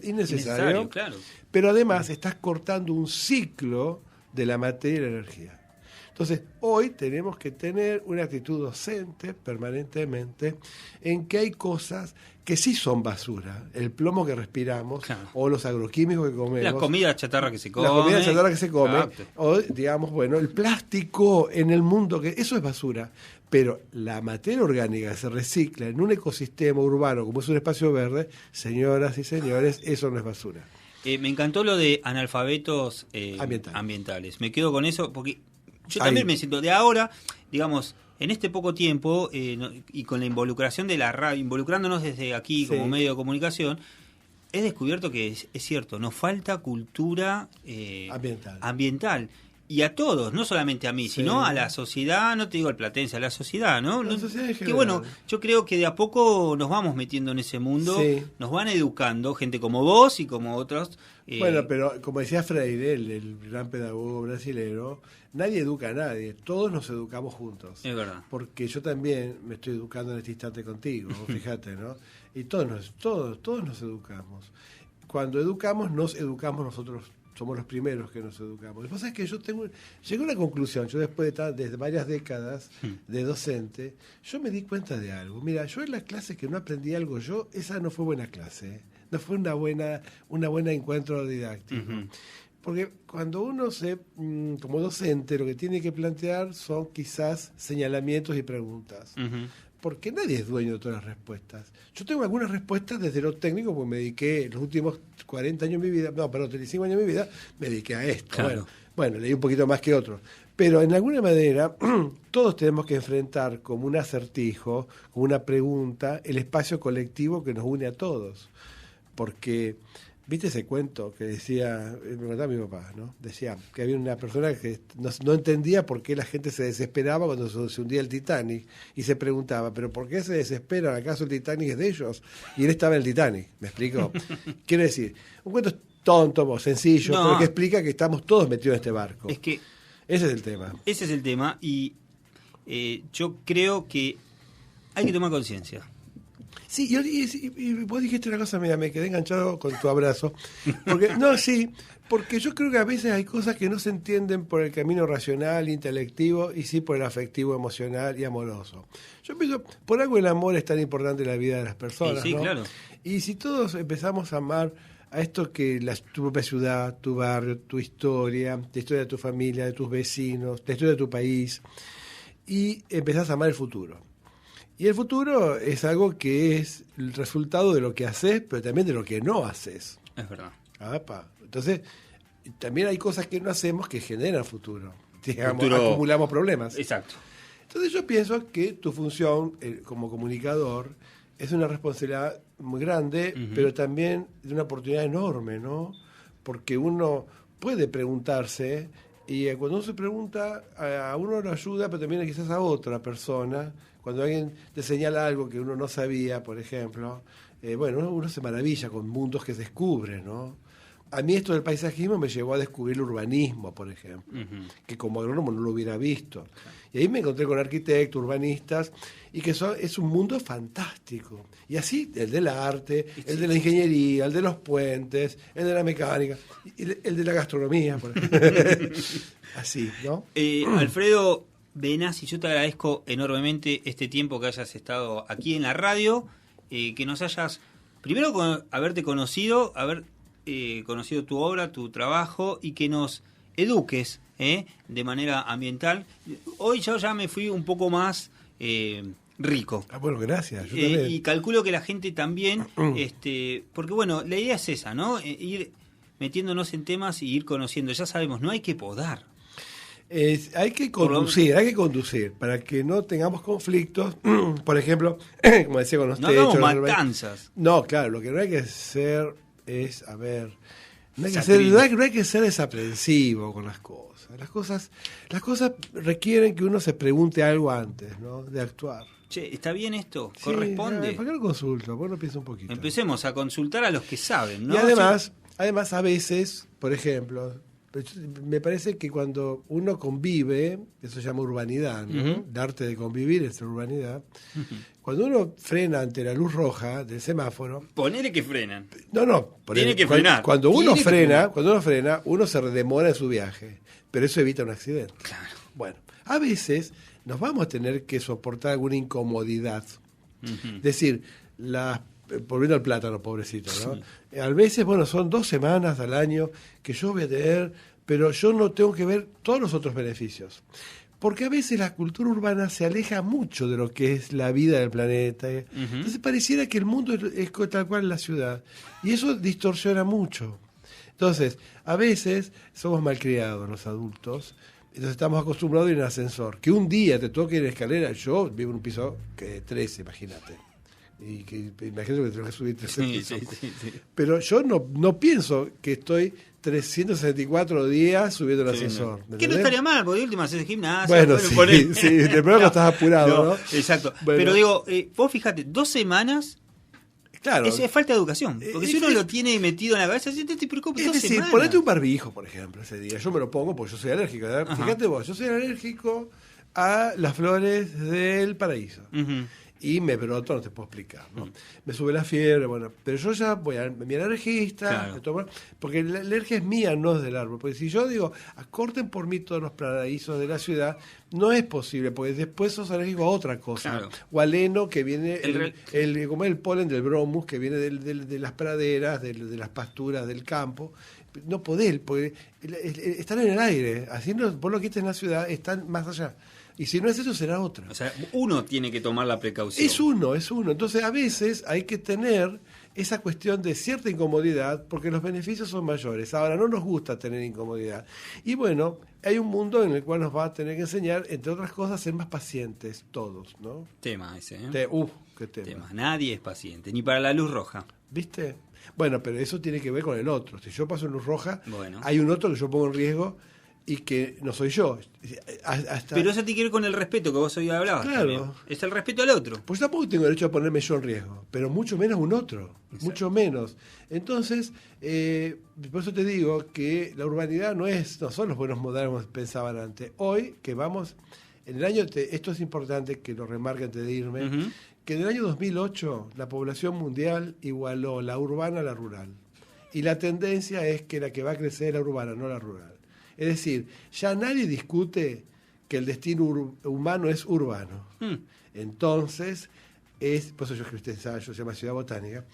innecesario, claro. Pero además estás cortando un ciclo de la materia y la energía. Entonces, hoy tenemos que tener una actitud docente permanentemente en que hay cosas que sí son basura. El plomo que respiramos, claro, o los agroquímicos que comemos. La comida chatarra que se come. La comida chatarra que se come. Exacto. O, digamos, bueno, el plástico en el mundo, que eso es basura. Pero la materia orgánica que se recicla en un ecosistema urbano como es un espacio verde, señoras y señores, eso no es basura. Me encantó lo de analfabetos ambientales. Me quedo con eso porque yo también me siento de ahora, digamos, en este poco tiempo y con la involucración de la radio, involucrándonos desde aquí como medio de comunicación, he descubierto que es cierto, nos falta cultura ambiental. Y a todos, no solamente a mí, sino a la sociedad, no te digo al platense, a la sociedad, ¿no? La sociedad en general. Que bueno, yo creo que de a poco nos vamos metiendo en ese mundo, nos van educando, gente como vos y como otros. Bueno, pero como decía Freire, el gran pedagogo brasileño, nadie educa a nadie, todos nos educamos juntos. Es verdad. Porque yo también me estoy educando en este instante contigo, fíjate, ¿no? Y todos nos educamos. Cuando nos educamos nosotros. Somos los primeros que nos educamos. Lo que pasa es que llegué a una conclusión, yo después de varias décadas de docente, yo me di cuenta de algo. Mira, yo en las clases que no aprendí algo esa no fue buena clase, no fue una buena encuentro didáctico. Porque cuando uno como docente, lo que tiene que plantear son quizás señalamientos y preguntas. Porque nadie es dueño de todas las respuestas. Yo tengo algunas respuestas desde lo técnico, porque me dediqué los últimos 35 años de mi vida, me dediqué a esto. Claro. Bueno, leí un poquito más que otros. Pero en alguna manera, todos tenemos que enfrentar como un acertijo, como una pregunta, el espacio colectivo que nos une a todos. Porque ¿Viste ese cuento que decía, me contaba mi papá, ¿no? Decía que había una persona que no entendía por qué la gente se desesperaba cuando se hundía el Titanic y se preguntaba, ¿pero por qué se desesperan? ¿Acaso el Titanic es de ellos? Y él estaba en el Titanic, ¿me explico? Quiero decir, un cuento tonto, sencillo, pero que explica que estamos todos metidos en este barco. Es que ese es el tema. Ese es el tema y yo creo que hay que tomar conciencia. Sí, y vos dijiste una cosa, mira, me quedé enganchado con tu abrazo. Porque yo creo que a veces hay cosas que no se entienden por el camino racional, intelectivo, y sí por el afectivo, emocional y amoroso. Yo pienso, por algo el amor es tan importante en la vida de las personas, sí, ¿no? Claro. Y si todos empezamos a amar a esto que tu propia ciudad, tu barrio, tu historia, la historia de tu familia, de tus vecinos, la historia de tu país, y empezás a amar el futuro. Y el futuro es algo que es el resultado de lo que haces, pero también de lo que no haces. Es verdad. Entonces, también hay cosas que no hacemos que generan futuro. Digamos, acumulamos problemas. Exacto. Entonces yo pienso que tu función como comunicador es una responsabilidad muy grande, pero también de una oportunidad enorme, ¿no? Porque uno puede preguntarse, y cuando uno se pregunta, a uno lo ayuda, pero también quizás a otra persona. Cuando alguien te señala algo que uno no sabía, por ejemplo, uno se maravilla con mundos que se descubren, ¿no? A mí esto del paisajismo me llevó a descubrir el urbanismo, por ejemplo, que como agrónomo no lo hubiera visto. Y ahí me encontré con arquitectos, urbanistas, y que es un mundo fantástico. Y así, el del arte, el de la ingeniería, el de los puentes, el de la mecánica, el de la gastronomía, por ejemplo. Así, ¿no? Alfredo Benassi, yo te agradezco enormemente este tiempo que hayas estado aquí en la radio, que nos hayas, primero haberte conocido, conocido tu obra, tu trabajo, y que nos eduques de manera ambiental. Hoy yo ya me fui un poco más rico. Bueno, gracias. Yo también. Y calculo que la gente también, porque bueno, la idea es esa, ¿no? Ir metiéndonos en temas y ir conociendo. Ya sabemos, no hay que podar. Hay que conducir para que no tengamos conflictos. Por ejemplo, como decía con los no techos. No matanzas. No, claro, lo que no hay que hacer es, no hay que ser desaprensivo con las cosas. Las cosas requieren que uno se pregunte algo antes, ¿no? De actuar. Che, ¿está bien esto? ¿Corresponde? ¿Por qué no consulto? Vos no piensa un poquito. Empecemos a consultar a los que saben, ¿no? Y además a veces, por ejemplo, me parece que cuando uno convive, eso se llama urbanidad, ¿no? El arte de convivir es la urbanidad. Cuando uno frena ante la luz roja del semáforo... Ponele que frenan. Tiene que frenar. Cuando uno frena, uno se demora en su viaje, pero eso evita un accidente. Claro. Bueno, a veces nos vamos a tener que soportar alguna incomodidad. Es decir, volviendo al plátano, pobrecito, ¿no? Sí. A veces, son 2 semanas al año que yo voy a tener, pero yo no tengo que ver todos los otros beneficios. Porque a veces la cultura urbana se aleja mucho de lo que es la vida del planeta. Entonces pareciera que el mundo es tal cual la ciudad. Y eso distorsiona mucho. Entonces, a veces somos malcriados los adultos. Entonces estamos acostumbrados a ir en ascensor. Que un día te toque ir en escalera. Yo vivo en un piso 13, imagínate. Y que imagino que tengo que subir 13 pisos. Sí. Pero yo no pienso que estoy 364 días subiendo el ascensor. Que no estaría mal, porque de última haces gimnasia. Bueno, de pronto estás apurado, ¿no? Exacto. Bueno. Pero digo, vos fíjate, 2 semanas... Claro. Es falta de educación. Porque si uno lo tiene metido en la cabeza, no te preocupes. Es decir, ponete un barbijo, por ejemplo, ese día. Yo me lo pongo porque yo soy alérgico. Fíjate vos, yo soy alérgico a las flores del paraíso. Y me broto, no te puedo explicar, ¿no? Me sube la fiebre, pero yo ya voy a mi alergista, claro. Porque la alergia es mía, no es del árbol. Porque si yo digo, corten por mí todos los paraísos de la ciudad, no es posible, porque después sos alérgico a otra cosa. Claro. O al heno, que viene, como el polen del bromus, que viene de las praderas, de las pasturas del campo. No podés, porque están en el aire. Así vos lo quites en la ciudad, están más allá. Y si no es eso, será otra. O sea, uno tiene que tomar la precaución. Es uno. Entonces, a veces hay que tener esa cuestión de cierta incomodidad, porque los beneficios son mayores. Ahora, no nos gusta tener incomodidad. Y bueno, hay un mundo en el cual nos va a tener que enseñar, entre otras cosas, a ser más pacientes todos, ¿no? Tema ese, ¿eh? Qué tema. Nadie es paciente, ni para la luz roja. ¿Viste? Bueno, pero eso tiene que ver con el otro. Si yo paso en luz roja, bueno, hay un otro que yo pongo en riesgo y que no soy yo. Pero eso tiene que ver con el respeto que vos hoy hablabas. Claro. También. Es el respeto al otro. Pues tampoco tengo derecho a ponerme yo en riesgo, pero mucho menos un otro. Exacto. Mucho menos. Entonces, por eso te digo que la urbanidad no son los buenos modelos como pensaban antes. Hoy, que vamos, en el año, esto es importante que lo remarque antes de irme, que en el año 2008 la población mundial igualó la urbana a la rural. Y la tendencia es que la que va a crecer es la urbana, no la rural. Es decir, ya nadie discute que el destino humano es urbano. Entonces, por eso yo escribí este ensayo, se llama Ciudad Botánica,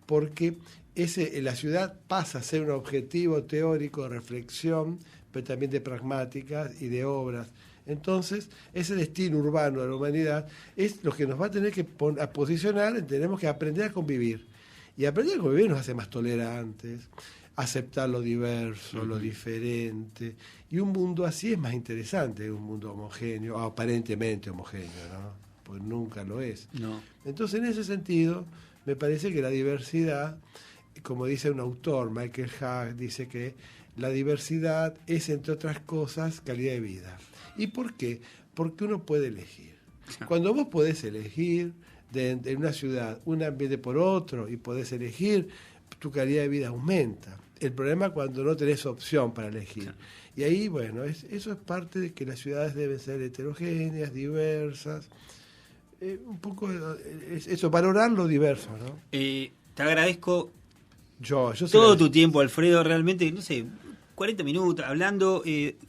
porque la ciudad pasa a ser un objetivo teórico de reflexión, pero también de pragmáticas y de obras. Entonces, ese destino urbano de la humanidad es lo que nos va a tener que a posicionar, tenemos que aprender a convivir. Y aprender a convivir nos hace más tolerantes, aceptar lo diverso, lo diferente, y un mundo así es más interesante, un mundo homogéneo, aparentemente homogéneo, ¿no? Pues nunca lo es. No. Entonces, en ese sentido, me parece que la diversidad, como dice un autor, Michael Haag, dice que la diversidad es, entre otras cosas, calidad de vida. ¿Y por qué? Porque uno puede elegir. Cuando vos podés elegir de una ciudad un ambiente por otro y podés elegir, tu calidad de vida aumenta. El problema es cuando no tenés opción para elegir. Claro. Y ahí, bueno, eso es parte de que las ciudades deben ser heterogéneas, diversas. Un poco eso, valorar lo diverso, ¿no? Te agradezco yo todo tu tiempo, Alfredo, realmente, no sé, 40 minutos hablando,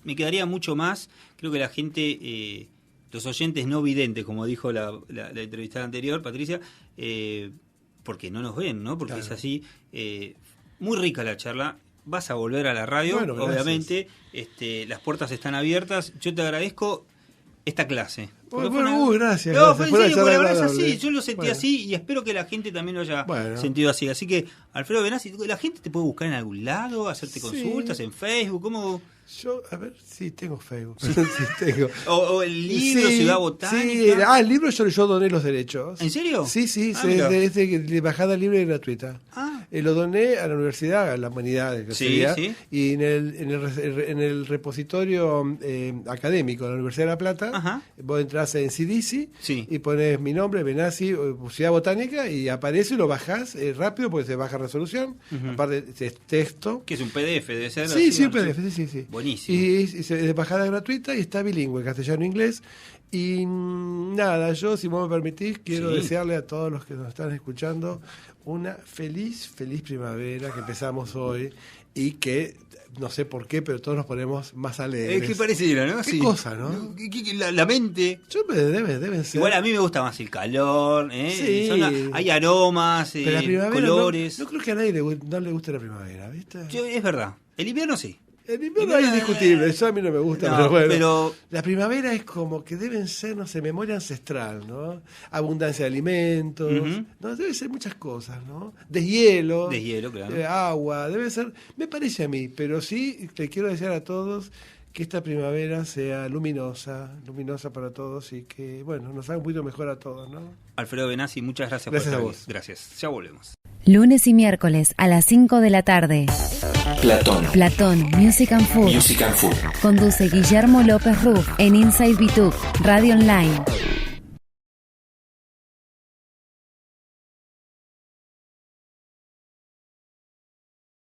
me quedaría mucho más. Creo que la gente, los oyentes no videntes, como dijo la entrevistada anterior, Patricia, porque no nos ven, ¿no? Porque claro, es así. Muy rica la charla. Vas a volver a la radio, bueno, obviamente. Las puertas están abiertas. Yo te agradezco esta clase. Gracias. No, gracias. En serio, porque la verdad es así. Yo lo sentí así y espero que la gente también lo haya sentido así. Así que, Alfredo Benassi, ¿la gente te puede buscar en algún lado? ¿Hacerte consultas en Facebook? ¿Cómo? Yo, a ver, sí, tengo Facebook. Sí, tengo. O el libro, Ciudad Botánica. Sí, el libro yo doné los derechos. ¿En serio? Sí, es de bajada libre y gratuita. Lo doné a la universidad, a la humanidad, y en el repositorio académico de la Universidad de La Plata, vos entras en CDC y pones mi nombre, Benassi, Ciudad Botánica, y aparece y lo bajás rápido porque se baja resolución. Aparte, es texto. Que es un PDF, debe ser. Sí, un PDF, sí. Buenísimo. Y es de bajada gratuita y está bilingüe, castellano e inglés. Y nada, yo, si vos me permitís, quiero desearle a todos los que nos están escuchando una feliz primavera que empezamos hoy y que, no sé por qué, pero todos nos ponemos más alegres. Es que pareciera, ¿no? Qué cosa, ¿no? La mente. Deben ser. Igual a mí me gusta más el calor, Sí. Hay aromas, pero la primavera colores. No creo que a nadie no le guste la primavera, ¿viste? Es verdad. El invierno sí. El invierno es indiscutible, eso a mí no me gusta, pero bueno. Pero la primavera es como que deben ser, no sé, memoria ancestral, ¿no? Abundancia de alimentos, ¿no? Debe ser muchas cosas, ¿no? Deshielo, claro. Agua, debe ser, me parece a mí, pero sí te quiero desear a todos que esta primavera sea luminosa para todos y que, bueno, nos haga un poquito mejor a todos, ¿no? Alfredo Benassi, muchas gracias por estar a vos. Gracias, ya volvemos. Lunes y miércoles a las 5 de la tarde. Platón, Music and Food. Conduce Guillermo López Ruf en Inside Bituk, Radio Online.